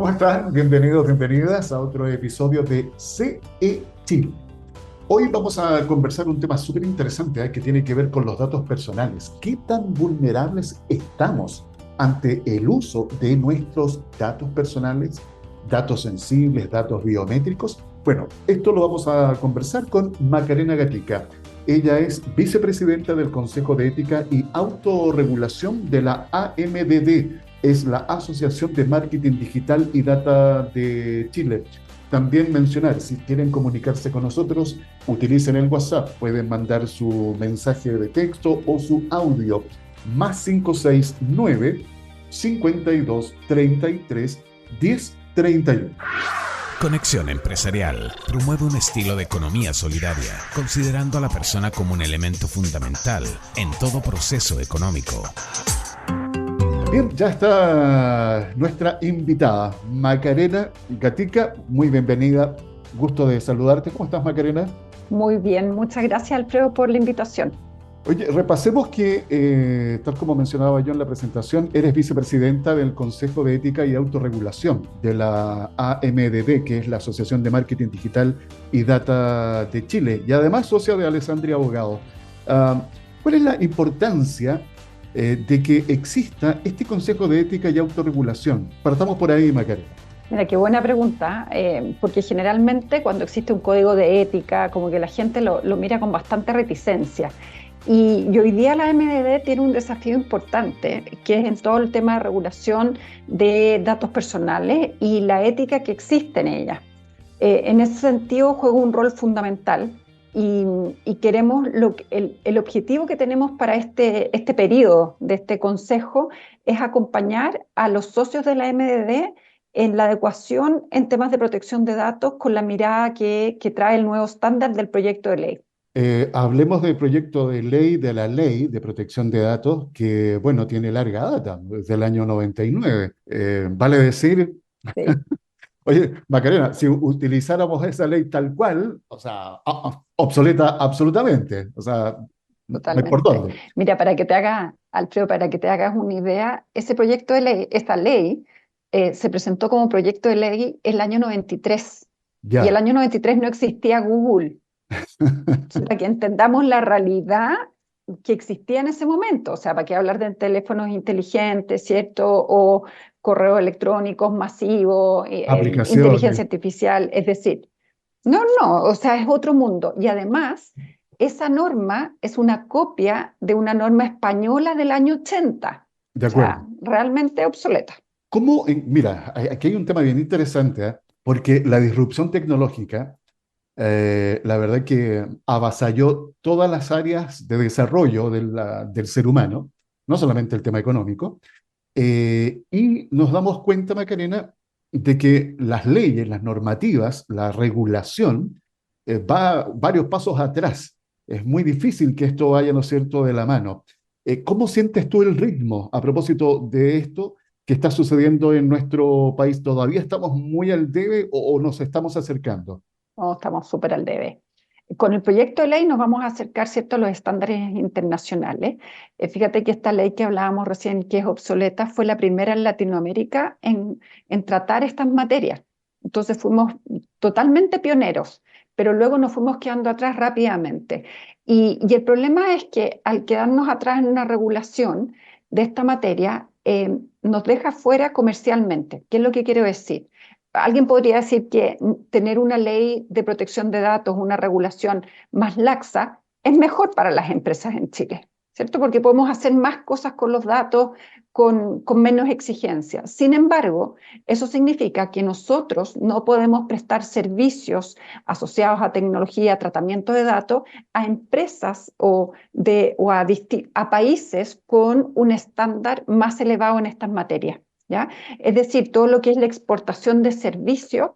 ¿cómo están? Bienvenidos, bienvenidas a otro episodio de CE Chile. Hoy vamos a conversar un tema súper interesante, que tiene que ver con los datos personales. ¿Qué tan vulnerables estamos ante el uso de nuestros datos personales, datos sensibles, datos biométricos? Bueno, esto lo vamos a conversar con Macarena Gatica. Ella es vicepresidenta del Consejo de Ética y Autorregulación de la AMDD, es la Asociación de Marketing Digital y Data de Chile. También mencionar, si quieren comunicarse con nosotros, utilicen el WhatsApp, pueden mandar su mensaje de texto o su audio, más 569 52 33 10 31. Conexión Empresarial promueve un estilo de economía solidaria, considerando a la persona como un elemento fundamental en todo proceso económico. Bien, ya está nuestra invitada, Macarena Gatica. Muy bienvenida, gusto de saludarte. ¿Cómo estás, Macarena? Muy bien, muchas gracias, Alfredo, por la invitación. Oye, repasemos que, tal como mencionaba yo en la presentación, eres vicepresidenta del Consejo de Ética y Autorregulación de la AMDD, que es la Asociación de Marketing Digital y Data de Chile, y además socia de Alessandria Abogado. Ah, ¿Cuál es la importancia de que exista este Consejo de Ética y Autorregulación? Partamos por ahí, Macarena. Mira, qué buena pregunta, porque generalmente cuando existe un código de ética, como que la gente lo mira con bastante reticencia. Y hoy día la MDD tiene un desafío importante, que es en todo el tema de regulación de datos personales y la ética que existe en ella. En ese sentido juega un rol fundamental y, y queremos el objetivo que tenemos para este periodo de este consejo es acompañar a los socios de la MDD en la adecuación en temas de protección de datos con la mirada que trae el nuevo estándar del proyecto de ley. Hablemos del proyecto de ley, de la ley de protección de datos, que, bueno, tiene larga data, desde el año 99. Vale decir, Sí, oye, Macarena, si utilizáramos esa ley tal cual, o sea, obsoleta absolutamente, o sea, no hay por totalmente. dónde. Mira, Alfredo, para que te hagas una idea, ese proyecto de ley, esta ley, se presentó como proyecto de ley el año 93 y el Ya. año 93 no existía Google. Para que entendamos la realidad que existía en ese momento, o sea, para qué hablar de teléfonos inteligentes, ¿cierto? O correos electrónicos masivos, inteligencia Aplicaciones. artificial, es decir, no, o sea, es otro mundo. Y además, esa norma es una copia de una norma española del año 80, De o sea, acuerdo. realmente obsoleta. ¿Cómo? Mira, aquí hay un tema bien interesante, porque la disrupción tecnológica, la verdad que avasalló todas las áreas de desarrollo del ser humano, no solamente el tema económico, y nos damos cuenta, Macarena, de que las leyes, las normativas, la regulación, va varios pasos atrás. Es muy difícil que esto vaya, ¿no es cierto?, de la mano. ¿Cómo sientes tú el ritmo a propósito de esto que está sucediendo en nuestro país? ¿Todavía estamos muy al debe o nos estamos acercando? No, estamos súper al debe. Con el proyecto de ley nos vamos a acercar, ¿cierto?, a los estándares internacionales. Fíjate que esta ley que hablábamos recién, que es obsoleta, fue la primera en Latinoamérica en tratar estas materias. Entonces fuimos totalmente pioneros, pero luego nos fuimos quedando atrás rápidamente. Y el problema es que al quedarnos atrás en una regulación de esta materia, nos deja fuera comercialmente. ¿Qué es lo que quiero decir? Alguien podría decir que tener una ley de protección de datos, una regulación más laxa, es mejor para las empresas en Chile, ¿cierto? Porque podemos hacer más cosas con los datos con menos exigencia. Sin embargo, eso significa que nosotros no podemos prestar servicios asociados a tecnología, tratamiento de datos, a empresas o a países con un estándar más elevado en estas materias. ¿Ya? Es decir, todo lo que es la exportación de servicios,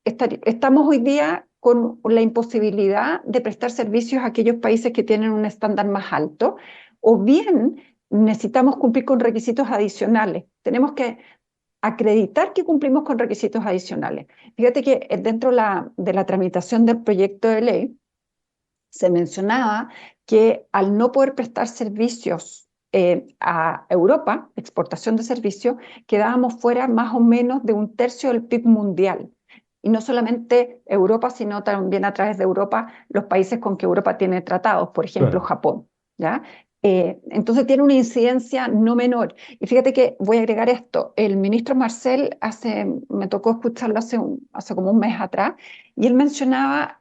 estamos hoy día con la imposibilidad de prestar servicios a aquellos países que tienen un estándar más alto, o bien necesitamos cumplir con requisitos adicionales. Tenemos que acreditar que cumplimos con requisitos adicionales. Fíjate que dentro de la tramitación del proyecto de ley se mencionaba que al no poder prestar servicios a Europa, exportación de servicios, quedábamos fuera más o menos de un tercio del PIB mundial. Y no solamente Europa, sino también a través de Europa, los países con que Europa tiene tratados, por ejemplo, Claro. Japón, ¿ya? Entonces tiene una incidencia no menor. Y fíjate que voy a agregar esto. El ministro Marcel, me tocó escucharlo hace como un mes atrás, y él mencionaba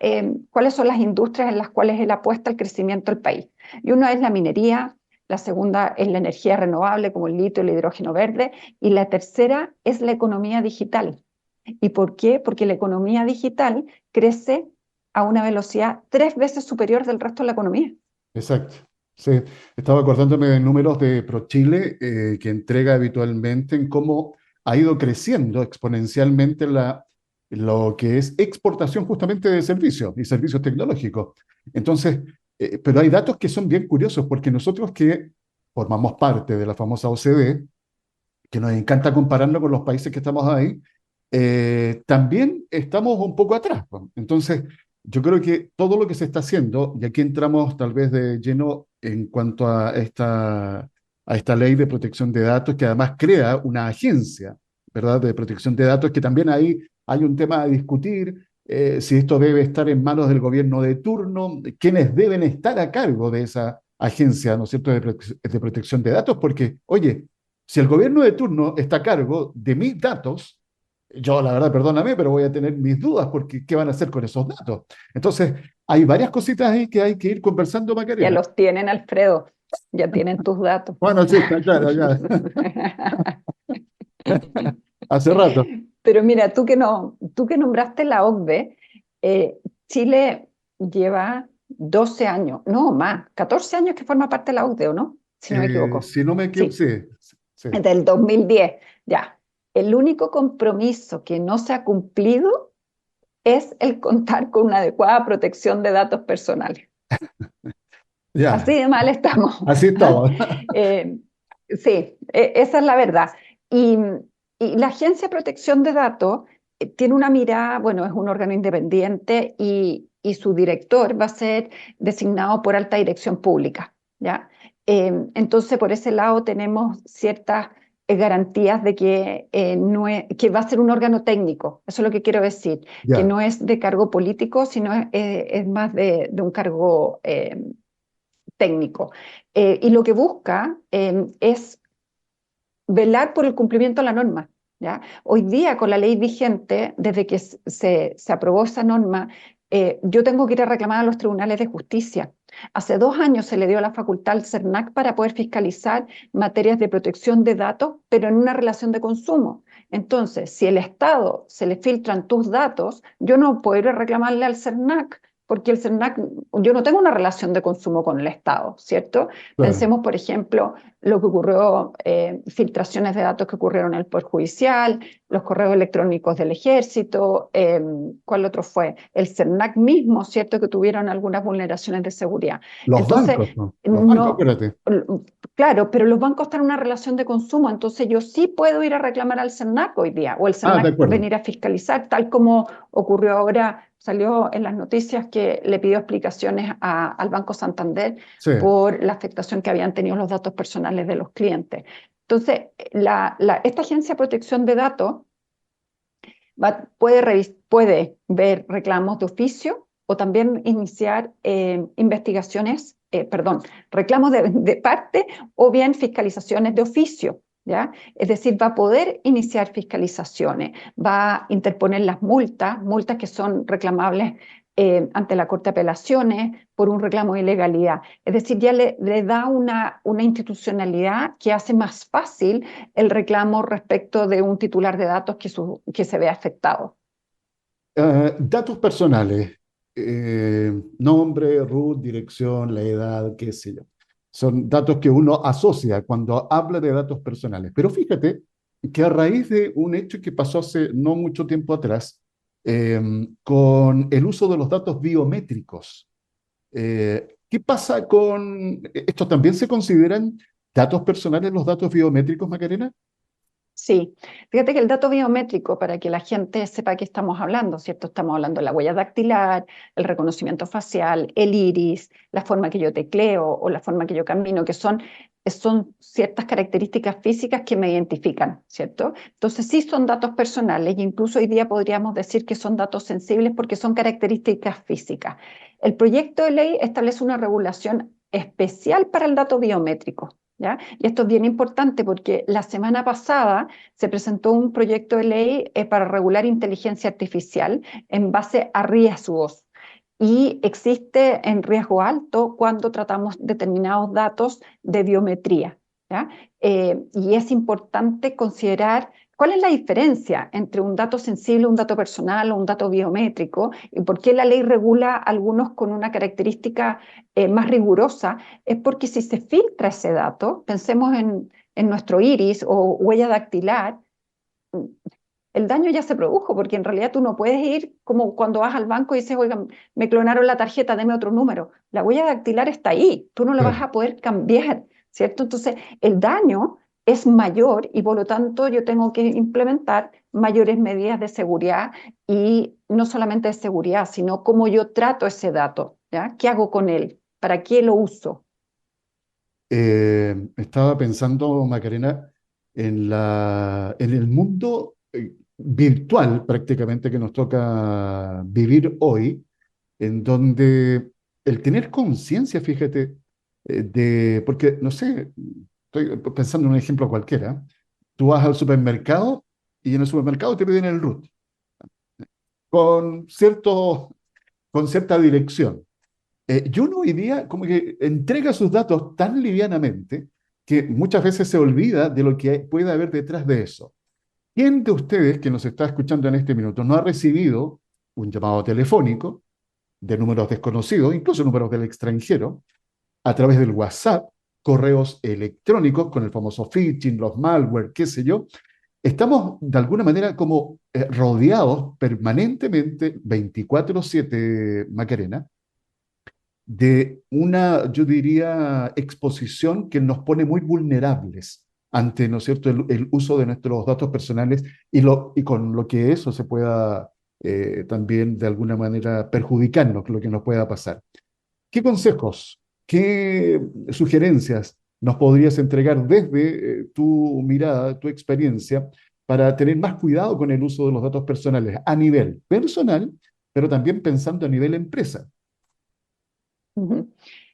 cuáles son las industrias en las cuales él apuesta al crecimiento del país. Y una es la minería, la segunda es la energía renovable como el litio y el hidrógeno verde, y la tercera es la economía digital. ¿Y por qué? Porque la economía digital crece a una velocidad 3 veces superior del resto de la economía. Exacto. Sí, estaba acordándome de números de ProChile que entrega habitualmente en cómo ha ido creciendo exponencialmente lo que es exportación justamente de servicios y servicios tecnológicos. Entonces, pero hay datos que son bien curiosos porque nosotros que formamos parte de la famosa OCDE, que nos encanta compararlo con los países que estamos ahí, también estamos un poco atrás, pues. Entonces, yo creo que todo lo que se está haciendo, y aquí entramos tal vez de lleno en cuanto a esta ley de protección de datos, que además crea una agencia, ¿verdad?, de protección de datos, que también ahí hay un tema a discutir, si esto debe estar en manos del gobierno de turno, quiénes deben estar a cargo de esa agencia, ¿no es cierto?, de protección de datos, porque, oye, si el gobierno de turno está a cargo de mis datos, yo la verdad, perdóname, pero voy a tener mis dudas porque ¿qué van a hacer con esos datos? Entonces, hay varias cositas ahí que hay que ir conversando, Ya Macarena. los tienen, Alfredo, ya tienen tus datos. Bueno, sí, está claro, ya, hace rato. Pero mira, tú que nombraste la OCDE, Chile lleva 12 años, no más, 14 años que forma parte de la OCDE, ¿o no? Si no me equivoco. Si no me equivoco, Sí, sí, sí, desde el 2010, ya. El único compromiso que no se ha cumplido es el contar con una adecuada protección de datos personales. ya, Así de mal estamos. así estamos. Eh, sí, esa es la verdad. Y, y la Agencia de Protección de Datos tiene una mirada, bueno, es un órgano independiente y su director va a ser designado por alta dirección pública, ¿ya? Entonces, por ese lado tenemos ciertas garantías de que, no es, que va a ser un órgano técnico, eso es lo que quiero decir, que Ya, no es de cargo político, sino es más de un cargo técnico. Y lo que busca es velar por el cumplimiento de la norma, ¿ya? Hoy día, con la ley vigente, desde que se aprobó esa norma, yo tengo que ir a reclamar a los tribunales de justicia. Hace 2 años se le dio la facultad al CERNAC para poder fiscalizar materias de protección de datos, pero en una relación de consumo. Entonces, si el Estado se le filtran tus datos, yo no puedo ir a reclamarle al CERNAC, porque el CERNAC, yo no tengo una relación de consumo con el Estado, ¿cierto? claro. Pensemos, por ejemplo, lo que ocurrió, filtraciones de datos que ocurrieron en el Poder Judicial, los correos electrónicos del Ejército, ¿cuál otro fue? El CERNAC mismo, ¿cierto? Que tuvieron algunas vulneraciones de seguridad. Los Entonces, bancos, ¿no? Los bancos, no, acuérdate. claro, pero los bancos están en una relación de consumo, entonces yo sí puedo ir a reclamar al CERNAC hoy día, o el Ah, de CERNAC acuerdo. venir a fiscalizar, tal como ocurrió ahora, salió en las noticias que le pidió explicaciones al Banco Santander Sí, por la afectación que habían tenido los datos personales de los clientes. Entonces, esta Agencia de Protección de Datos puede ver reclamos de oficio o también iniciar investigaciones, perdón, reclamos de parte o bien fiscalizaciones de oficio, ¿ya? Es decir, va a poder iniciar fiscalizaciones, va a interponer las multas que son reclamables ante la Corte de Apelaciones por un reclamo de ilegalidad. Es decir, ya le da una institucionalidad que hace más fácil el reclamo respecto de un titular de datos que se ve afectado. Datos personales, nombre, root, dirección, la edad, qué sé yo. Son datos que uno asocia cuando habla de datos personales. Pero fíjate que a raíz de un hecho que pasó hace no mucho tiempo atrás, con el uso de los datos biométricos, ¿qué pasa con estos? ¿También se consideran datos personales los datos biométricos, Macarena? Sí, fíjate que el dato biométrico, para que la gente sepa qué estamos hablando, ¿cierto? Estamos hablando de la huella dactilar, el reconocimiento facial, el iris, la forma que yo tecleo o la forma que yo camino, que son ciertas características físicas que me identifican, ¿cierto? Entonces sí son datos personales e incluso hoy día podríamos decir que son datos sensibles porque son características físicas. El proyecto de ley establece una regulación especial para el dato biométrico. ¿Ya? Y esto es bien importante porque la semana pasada se presentó un proyecto de ley para regular inteligencia artificial en base a riesgos y existe en riesgo alto cuando tratamos determinados datos de biometría. ¿Ya? Y es importante considerar cuál es la diferencia entre un dato sensible, un dato personal o un dato biométrico y por qué la ley regula algunos con una característica más rigurosa. Es porque si se filtra ese dato, pensemos en nuestro iris o huella dactilar, el daño ya se produjo, porque en realidad tú no puedes ir como cuando vas al banco y dices, oigan, me clonaron la tarjeta, deme otro número. La huella dactilar está ahí, tú no la vas Claro. a poder cambiar, ¿cierto? Entonces, el daño es mayor y por lo tanto yo tengo que implementar mayores medidas de seguridad y no solamente de seguridad, sino cómo yo trato ese dato, ¿ya? ¿Qué hago con él? ¿Para qué lo uso? Estaba pensando, Macarena, en el mundo virtual prácticamente que nos toca vivir hoy, en donde el tener conciencia, fíjate, porque no sé, estoy pensando en un ejemplo cualquiera, tú vas al supermercado y en el supermercado te piden el RUT con con cierta dirección. Y uno hoy día como que entrega sus datos tan livianamente que muchas veces se olvida de lo que puede haber detrás de eso. ¿Quién de ustedes que nos está escuchando en este minuto no ha recibido un llamado telefónico de números desconocidos, incluso números del extranjero, a través del WhatsApp, correos electrónicos con el famoso phishing, los malware, qué sé yo? Estamos de alguna manera como rodeados permanentemente, 24/7, Macarena, de una, yo diría, exposición que nos pone muy vulnerables ante, ¿no es cierto?, el uso de nuestros datos personales y con lo que eso se pueda también de alguna manera perjudicarnos, lo que nos pueda pasar. ¿Qué consejos, qué sugerencias nos podrías entregar desde tu mirada, tu experiencia, para tener más cuidado con el uso de los datos personales a nivel personal, pero también pensando a nivel empresa? Ujú.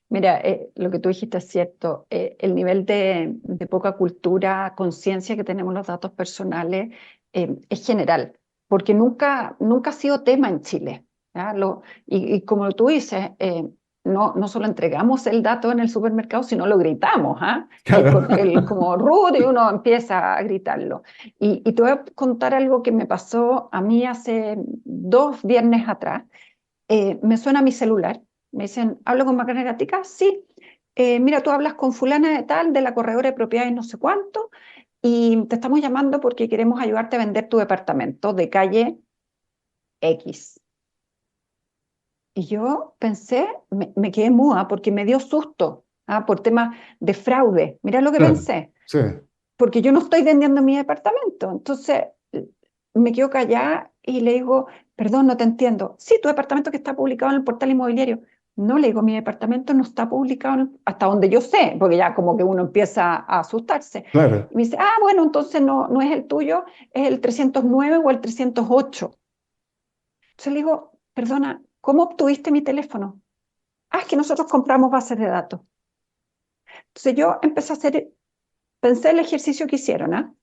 Mira, lo que tú dijiste es cierto. El nivel de poca cultura, conciencia que tenemos los datos personales es general, porque nunca ha sido tema en Chile. ¿Ya? Y como tú dices, no solo entregamos el dato en el supermercado, sino lo gritamos. ¿Ah? Claro. Como rudo y uno empieza a gritarlo. Y te voy a contar algo que me pasó a mí hace 2 viernes atrás. Me suena mi celular, me dicen, ¿hablo con Macarena Gatica? Sí. Mira, tú hablas con fulana de tal, de la corredora de propiedades no sé cuánto, y te estamos llamando porque queremos ayudarte a vender tu departamento de calle X. Y yo pensé, me quedé muda porque me dio susto, por temas de fraude. Mira lo que Claro, pensé, sí, porque yo no estoy vendiendo mi departamento. Entonces me quedo callada y le digo, perdón, no te entiendo. Sí, tu departamento que está publicado en el portal inmobiliario. No, le digo, mi departamento no está publicado hasta donde yo sé, porque ya como que uno empieza a asustarse. claro. Y me dice, bueno, entonces no es el tuyo, es el 309 o el 308. Entonces le digo, perdona, ¿cómo obtuviste mi teléfono? Es que nosotros compramos bases de datos. Entonces yo empecé a hacer, pensé el ejercicio que hicieron, ¿ah?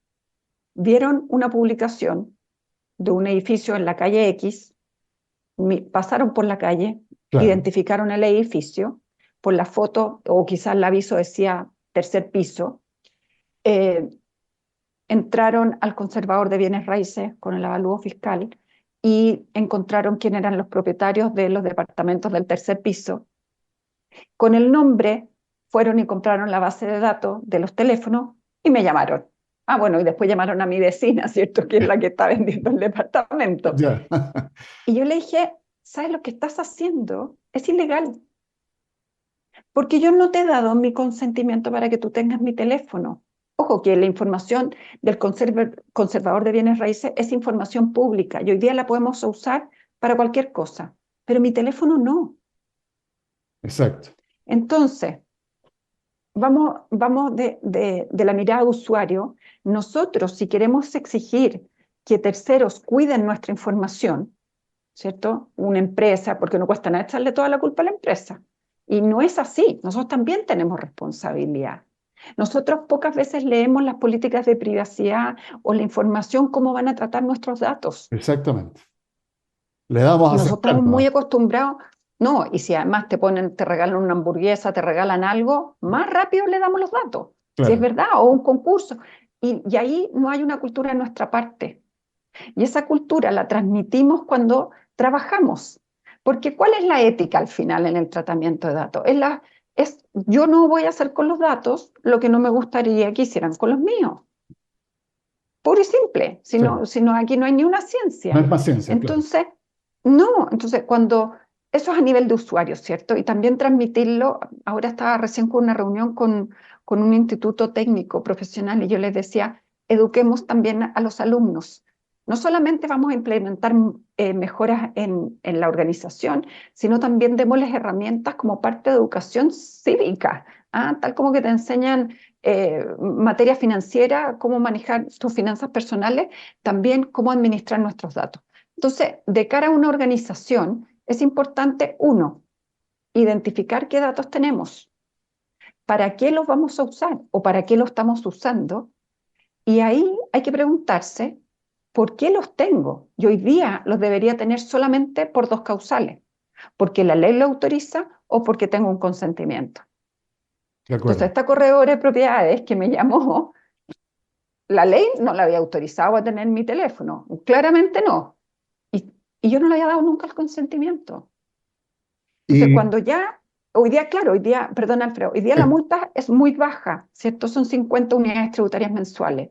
Vieron una publicación de un edificio en la calle X, pasaron por la calle, Claro, identificaron el edificio, por la foto o quizás el aviso decía tercer piso, eh, entraron al conservador de bienes raíces con el avalúo fiscal y encontraron quién eran los propietarios de los departamentos del tercer piso. Con el nombre fueron y compraron la base de datos de los teléfonos y me llamaron. Bueno, y después llamaron a mi vecina, ¿cierto? Que es la que está vendiendo el departamento. ya. Y yo le dije, ¿sabes lo que estás haciendo? Es ilegal, porque yo no te he dado mi consentimiento para que tú tengas mi teléfono. Ojo, que la información del conservador de bienes raíces es información pública y hoy día la podemos usar para cualquier cosa, pero mi teléfono no. Exacto. Entonces, vamos de la mirada de usuario. Nosotros, si queremos exigir que terceros cuiden nuestra información, ¿cierto? Una empresa, porque no cuesta nada echarle toda la culpa a la empresa. Y no es así, nosotros también tenemos responsabilidad. Nosotros pocas veces leemos las políticas de privacidad o la información, cómo van a tratar nuestros datos. Exactamente. Le damos a Nosotros aceptar estamos muy nomás. acostumbrados, no, y si además te regalan una hamburguesa, te regalan algo, más rápido le damos los datos, si es Claro, verdad, o un concurso. Y ahí no hay una cultura de nuestra parte. Y esa cultura la transmitimos cuando trabajamos. Porque ¿cuál es la ética al final en el tratamiento de datos? Yo no voy a hacer con los datos lo que no me gustaría que hicieran con los míos. Puro y simple. sí. Si no, aquí no hay ni una No ciencia. es paciencia, claro. Entonces, no. Entonces, cuando eso es a nivel de usuario, ¿cierto? Y también transmitirlo. Ahora estaba recién con una reunión con un instituto técnico profesional y yo les decía, eduquemos también a los alumnos. No solamente vamos a implementar mejoras en la organización, sino también démosles herramientas como parte de educación cívica, ¿ah? Tal como que te enseñan materia financiera, cómo manejar tus finanzas personales, también cómo administrar nuestros datos. Entonces, de cara a una organización, es importante, uno, identificar qué datos tenemos, para qué los vamos a usar o para qué los estamos usando. Y ahí hay que preguntarse, ¿por qué los tengo? Y hoy día los debería tener solamente por dos causales, porque la ley lo autoriza o porque tengo un consentimiento. De Entonces, acuerdo. esta corredora de propiedades que me llamó, la ley no la había autorizado a tener mi teléfono, claramente no. Y yo no le había dado nunca el consentimiento. Entonces, Y cuando ya, hoy día, claro, hoy día, perdón Alfredo, hoy día la multa es muy baja, ¿cierto? Son 50 unidades tributarias mensuales.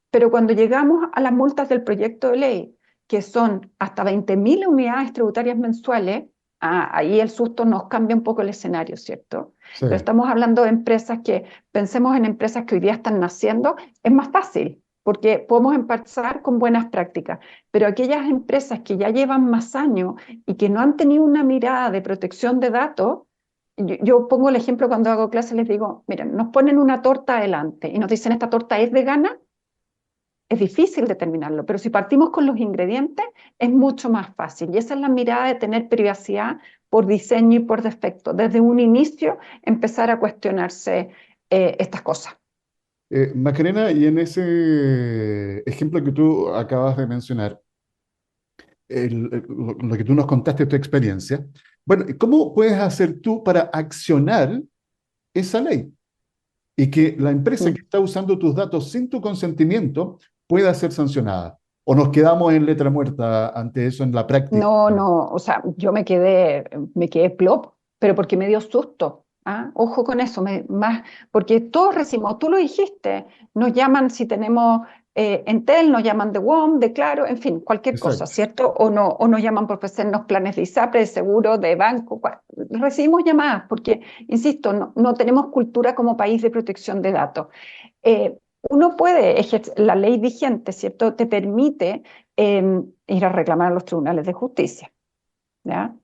Pero cuando llegamos a las multas del proyecto de ley, que son hasta 20.000 unidades tributarias mensuales, ahí el susto nos cambia un poco el escenario, ¿cierto? sí, Pero estamos hablando de empresas pensemos en empresas que hoy día están naciendo, es más fácil, porque podemos empezar con buenas prácticas, pero aquellas empresas que ya llevan más años y que no han tenido una mirada de protección de datos, yo pongo el ejemplo cuando hago clases, les digo, miren, nos ponen una torta adelante y nos dicen, ¿esta torta es vegana? Es difícil determinarlo, pero si partimos con los ingredientes es mucho más fácil. Y esa es la mirada de tener privacidad por diseño y por defecto. Desde un inicio empezar a cuestionarse estas cosas. Macarena, y en ese ejemplo que tú acabas de mencionar, lo que tú nos contaste de tu experiencia, bueno, ¿cómo puedes hacer tú para accionar esa ley y que la empresa que Mm. está usando tus datos sin tu consentimiento pueda ser sancionada? ¿O nos quedamos en letra muerta ante eso en la práctica? No, o sea, yo me quedé plop, pero porque me dio susto. ¿Ah? Ojo con eso, más, porque todos recibimos, tú lo dijiste, nos llaman si tenemos Entel, nos llaman de WOM, de Claro, en fin, cualquier cosa, Exacto. ¿cierto? O nos llaman por ofrecernos planes de ISAPRE, de seguro, de banco. Recibimos llamadas porque, insisto, no tenemos cultura como país de protección de datos. Eh, Uno puede ejercer, la ley vigente, ¿cierto? Te permite ir a reclamar a los tribunales de justicia, ¿ya?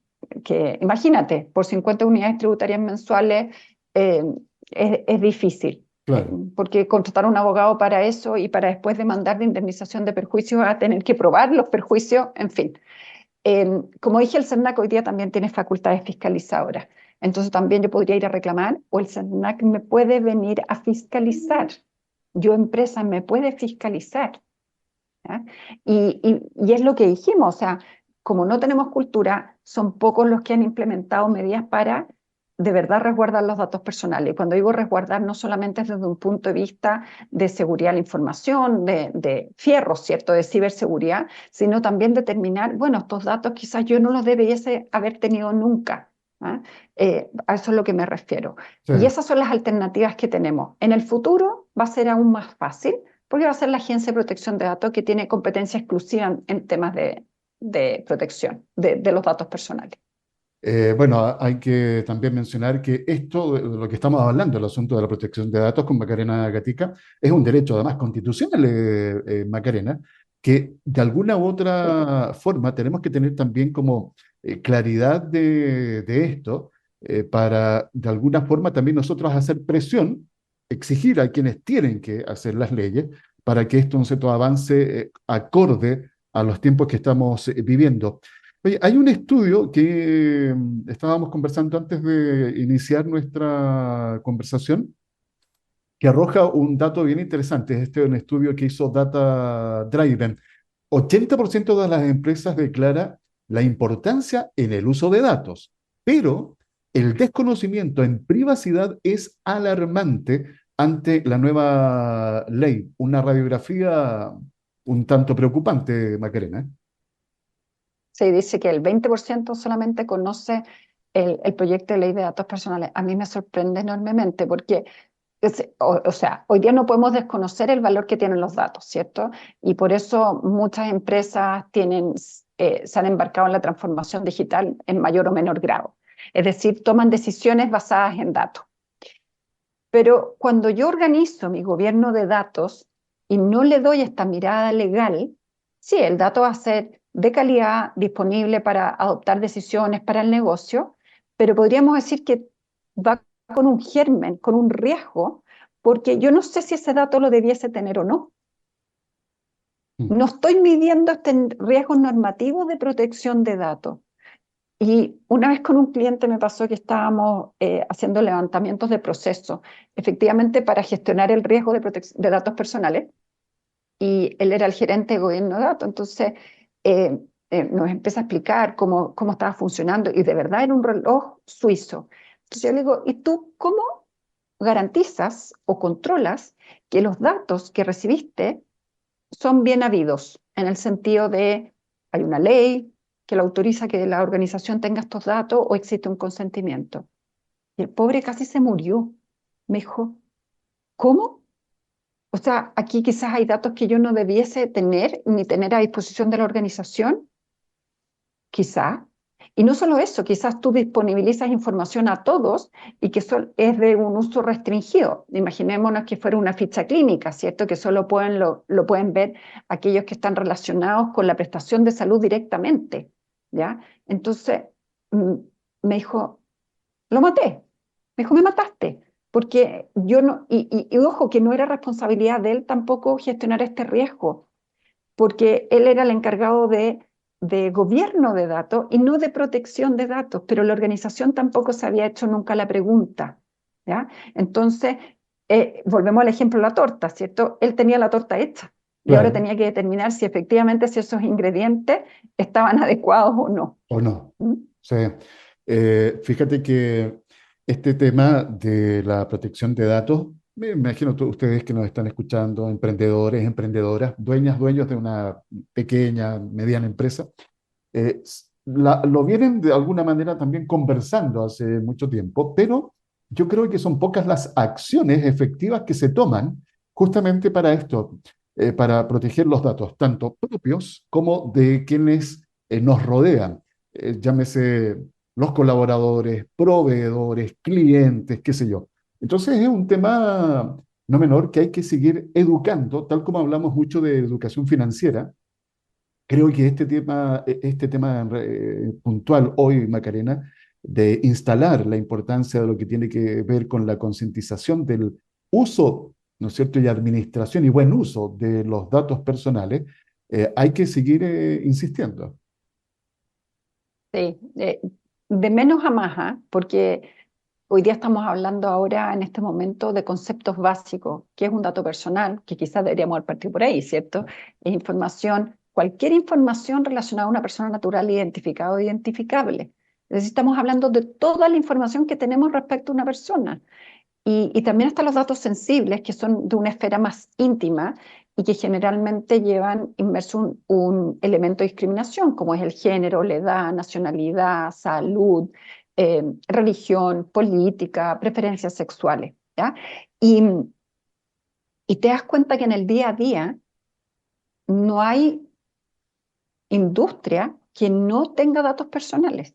Que imagínate, por 50 unidades tributarias mensuales eh, es difícil, Claro. porque contratar a un abogado para eso y para después demandar de indemnización de perjuicios a tener que probar los perjuicios, en fin. Como dije, el SERNAC hoy día también tiene facultades fiscalizadoras, entonces también yo podría ir a reclamar o el SERNAC me puede venir a fiscalizar. Yo, empresa, me puede fiscalizar. ¿Ya? Y es lo que dijimos, o sea, como no tenemos cultura, son pocos los que han implementado medidas para de verdad resguardar los datos personales. Y cuando digo resguardar, no solamente es desde un punto de vista de seguridad de la información, de fierro, ¿cierto?, de ciberseguridad, sino también determinar, bueno, estos datos quizás yo no los debiese haber tenido nunca. ¿Ah? A eso es lo que me refiero. Sí. Y esas son las alternativas que tenemos. En el futuro va a ser aún más fácil porque va a ser la Agencia de Protección de Datos que tiene competencia exclusiva en temas de protección de los datos personales. Bueno, hay que también mencionar que esto, de lo que estamos hablando, el asunto de la protección de datos con Macarena Gatica, es un derecho además constitucional, Macarena, que de alguna u Sí. otra forma tenemos que tener también como claridad de esto, para de alguna forma también nosotros hacer presión, exigir a quienes tienen que hacer las leyes para que esto, no sé, todo avance acorde a los tiempos que estamos viviendo. Oye, hay un estudio que estábamos conversando antes de iniciar nuestra conversación que arroja un dato bien interesante. Este es un estudio que hizo Data Driven. 80% de las empresas declara la importancia en el uso de datos, pero el desconocimiento en privacidad es alarmante ante la nueva ley. Una radiografía un tanto preocupante, Macarena, ¿eh? Se dice que el 20% solamente conoce el proyecto de ley de datos personales. A mí me sorprende enormemente porque, o sea, hoy día no podemos desconocer el valor que tienen los datos, ¿cierto? Y por eso muchas empresas se han embarcado en la transformación digital en mayor o menor grado. Es decir, toman decisiones basadas en datos. Pero cuando yo organizo mi gobierno de datos y no le doy esta mirada legal, sí, el dato va a ser de calidad, disponible para adoptar decisiones para el negocio, pero podríamos decir que va con un germen, con un riesgo, porque yo no sé si ese dato lo debiese tener o no. Mm. No estoy midiendo este riesgo normativo de protección de datos. Y una vez con un cliente me pasó que estábamos haciendo levantamientos de proceso, efectivamente para gestionar el riesgo de datos personales, y él era el gerente de gobierno de datos, entonces eh, nos empieza a explicar cómo estaba funcionando, y de verdad era un reloj suizo. Entonces yo le digo, ¿y tú cómo garantizas o controlas que los datos que recibiste son bien habidos, en el sentido de hay una ley que lo autoriza que la organización tenga estos datos o existe un consentimiento? Y el pobre casi se murió. Me dijo, ¿cómo? O sea, aquí quizás hay datos que yo no debiese tener ni tener a disposición de la organización, quizás. Y no solo eso, quizás tú disponibilizas información a todos y que eso es de un uso restringido. Imaginémonos que fuera una ficha clínica, ¿cierto? Que solo lo pueden ver aquellos que están relacionados con la prestación de salud directamente, ¿ya? Entonces, mm, me dijo, lo maté. Me dijo, me mataste. Porque yo no, y ojo, que no era responsabilidad de él tampoco gestionar este riesgo, porque él era el encargado de gobierno de datos y no de protección de datos, pero la organización tampoco se había hecho nunca la pregunta, ¿ya? Entonces, volvemos al ejemplo de la torta, ¿cierto? Él tenía la torta hecha y ahora Claro, tenía que determinar si efectivamente si esos ingredientes estaban adecuados o no. o no. ¿Mm? Sí. Fíjate que este tema de la protección de datos, me imagino ustedes que nos están escuchando, emprendedores, emprendedoras, dueñas, dueños de una pequeña, mediana empresa, lo vienen de alguna manera también conversando hace mucho tiempo, pero yo creo que son pocas las acciones efectivas que se toman justamente para esto, para proteger los datos, tanto propios como de quienes nos rodean. Llámese los colaboradores, proveedores, clientes, qué sé yo. Entonces es un tema no menor que hay que seguir educando, tal como hablamos mucho de educación financiera. Creo que este tema puntual hoy, Macarena, de instalar la importancia de lo que tiene que ver con la concientización del uso, ¿no es cierto?, y administración y buen uso de los datos personales, hay que seguir insistiendo. Sí, de menos a más, ¿ah? Porque hoy día estamos hablando ahora en este momento de conceptos básicos, que es un dato personal, que quizás deberíamos haber partido por ahí, ¿cierto? Es información, cualquier información relacionada a una persona natural identificada o identificable. Es decir, estamos hablando de toda la información que tenemos respecto a una persona. Y también están los datos sensibles, que son de una esfera más íntima y que generalmente llevan inmerso un elemento de discriminación, como es el género, la edad, nacionalidad, salud, religión, política, preferencias sexuales, ¿ya? Y, y te das cuenta que en el día a día no hay industria que no tenga datos personales.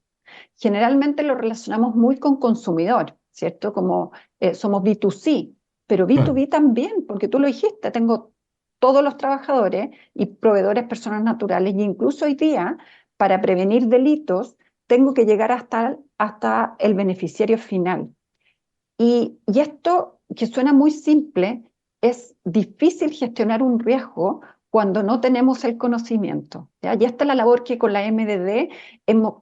Generalmente lo relacionamos muy con consumidor, ¿cierto? Como somos B2C, pero Claro. B2B también, porque tú lo dijiste, tengo todos los trabajadores y proveedores, personas naturales, y incluso hoy día, para prevenir delitos, tengo que llegar hasta el beneficiario final. Y esto, que suena muy simple, es difícil gestionar un riesgo cuando no tenemos el conocimiento, ¿ya? Y esta es la labor que con la MDD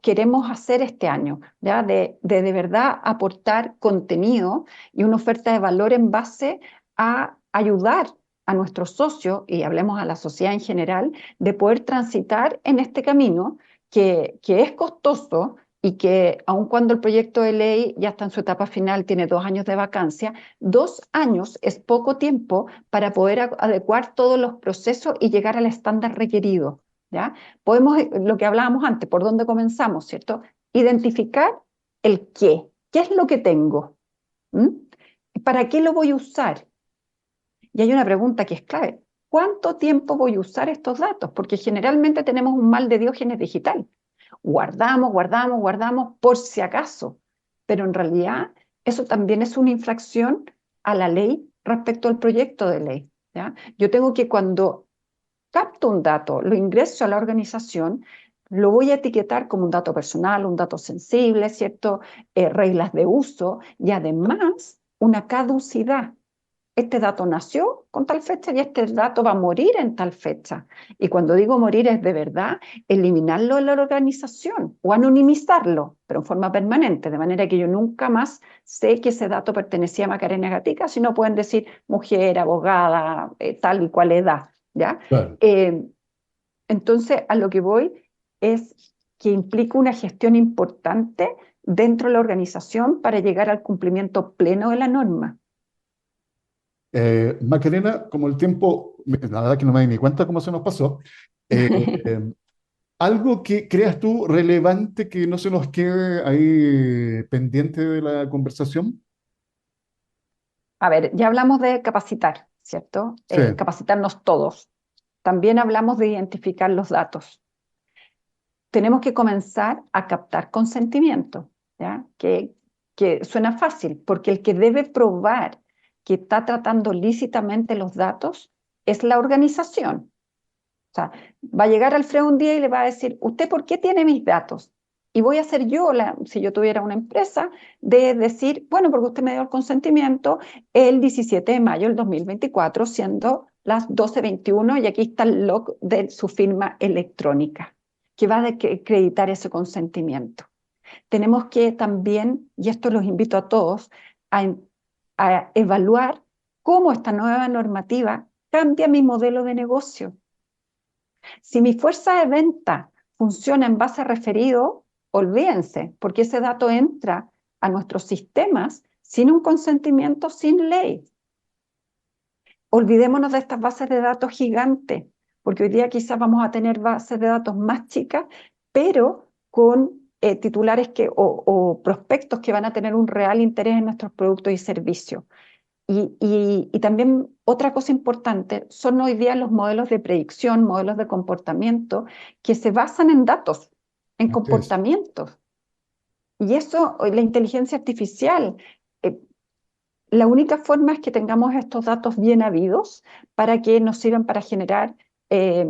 queremos hacer este año, ¿ya? De verdad aportar contenido y una oferta de valor en base a ayudar a nuestros socios, y hablemos a la sociedad en general, de poder transitar en este camino que es costoso y que aun cuando el proyecto de ley ya está en su etapa final, tiene 2 años de vacancia, 2 años es poco tiempo para poder adecuar todos los procesos y llegar al estándar requerido, ¿ya? Podemos, lo que hablábamos antes, por dónde comenzamos, ¿cierto? Identificar el qué es lo que tengo, ¿m? ¿Para qué lo voy a usar? Y hay una pregunta que es clave. ¿Cuánto tiempo voy a usar estos datos? Porque generalmente tenemos un mal de Diógenes digital. Guardamos, guardamos, guardamos por si acaso. Pero en realidad eso también es una infracción a la ley respecto al proyecto de ley, ¿ya? Yo tengo que cuando capto un dato, lo ingreso a la organización, lo voy a etiquetar como un dato personal, un dato sensible, ¿cierto? Reglas de uso y además una caducidad. Este dato nació con tal fecha y este dato va a morir en tal fecha. Y cuando digo morir es de verdad eliminarlo de la organización o anonimizarlo, pero en forma permanente, de manera que yo nunca más sé que ese dato pertenecía a Macarena Gatica, sino pueden decir mujer, abogada, tal y cual edad, ¿ya? Claro. Eh, entonces, a lo que voy es que implica una gestión importante dentro de la organización para llegar al cumplimiento pleno de la norma. Macarena, como el tiempo, la verdad que no me di ni cuenta cómo se nos pasó, eh, eh, algo que creas tú relevante que no se nos quede ahí pendiente de la conversación. A ver, ya hablamos de capacitar, ¿cierto? Sí, Capacitarnos todos. También hablamos de identificar los datos. Tenemos que comenzar a captar consentimiento, ¿ya? Que suena fácil, porque el que debe probar que está tratando lícitamente los datos es la organización. O sea, va a llegar Alfredo un día y le va a decir, ¿usted por qué tiene mis datos? Y voy a ser yo, si yo tuviera una empresa, de decir, bueno, porque usted me dio el consentimiento el 17 de mayo del 2024, siendo las 12:21, y aquí está el log de su firma electrónica, que va a acreditar ese consentimiento. Tenemos que también, y esto los invito a todos, a, a evaluar cómo esta nueva normativa cambia mi modelo de negocio. Si mi fuerza de venta funciona en base a referido, olvídense, porque ese dato entra a nuestros sistemas sin un consentimiento, sin ley. Olvidémonos de estas bases de datos gigantes, porque hoy día quizás vamos a tener bases de datos más chicas, pero con titulares o prospectos que van a tener un real interés en nuestros productos y servicios. Y también otra cosa importante son hoy día los modelos de predicción, modelos de comportamiento, que se basan en datos, en así es. comportamientos. Y eso, la inteligencia artificial, eh, la única forma es que tengamos estos datos bien habidos para que nos sirvan para generar eh,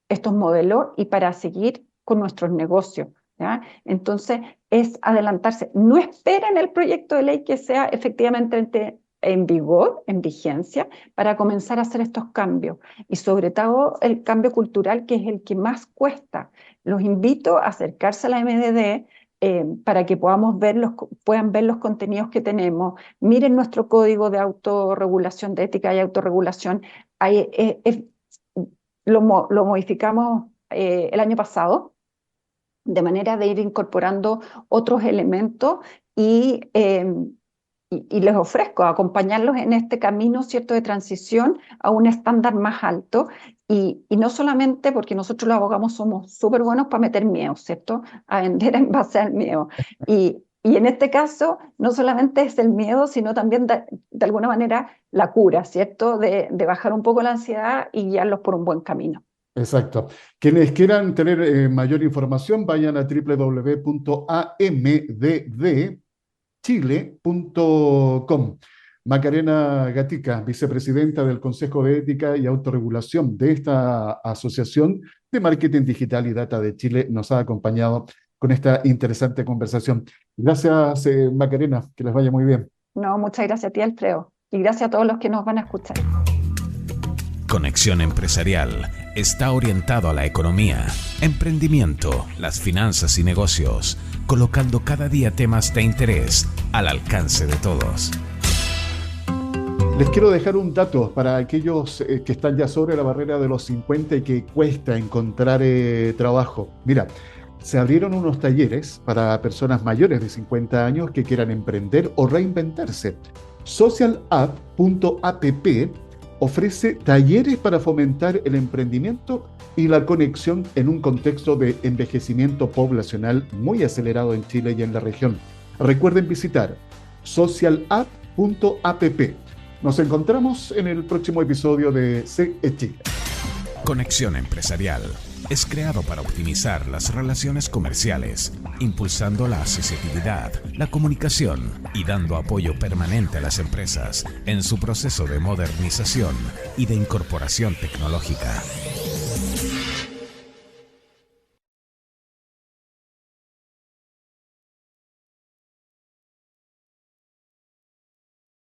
estos modelos y para seguir con nuestros negocios, ¿ya? Entonces, es adelantarse. No esperen el proyecto de ley que sea efectivamente en vigor, en vigencia, para comenzar a hacer estos cambios. Y sobre todo el cambio cultural, que es el que más cuesta. Los invito a acercarse a la MDD para que puedan ver los contenidos que tenemos. Miren nuestro código de autorregulación, de ética y autorregulación. Hay, lo modificamos el año pasado, de manera de ir incorporando otros elementos y les ofrezco acompañarlos en este camino, ¿cierto?, de transición a un estándar más alto. Y no solamente porque nosotros los abogados somos súper buenos para meter miedo, ¿cierto?, a vender en base al miedo. Y en este caso, no solamente es el miedo, sino también de alguna manera la cura, ¿cierto?, de bajar un poco la ansiedad y guiarlos por un buen camino. Exacto. Quienes quieran tener mayor información, vayan a www.amddchile.com. Macarena Gatica, vicepresidenta del Consejo de Ética y Autorregulación de esta Asociación de Marketing Digital y Data de Chile, nos ha acompañado con esta interesante conversación. Gracias, Macarena, que les vaya muy bien. No, muchas gracias a ti, Alfredo, y gracias a todos los que nos van a escuchar. Conexión Empresarial está orientado a la economía, emprendimiento, las finanzas y negocios, colocando cada día temas de interés al alcance de todos. Les quiero dejar un dato para aquellos que están ya sobre la barrera de los 50 y que cuesta encontrar trabajo. Mira, se abrieron unos talleres para personas mayores de 50 años que quieran emprender o reinventarse. Socialapp.app ofrece talleres para fomentar el emprendimiento y la conexión en un contexto de envejecimiento poblacional muy acelerado en Chile y en la región. Recuerden visitar socialapp.app. Nos encontramos en el próximo episodio de CE Chile. Conexión Empresarial es creado para optimizar las relaciones comerciales, impulsando la asociatividad, la comunicación y dando apoyo permanente a las empresas en su proceso de modernización y de incorporación tecnológica.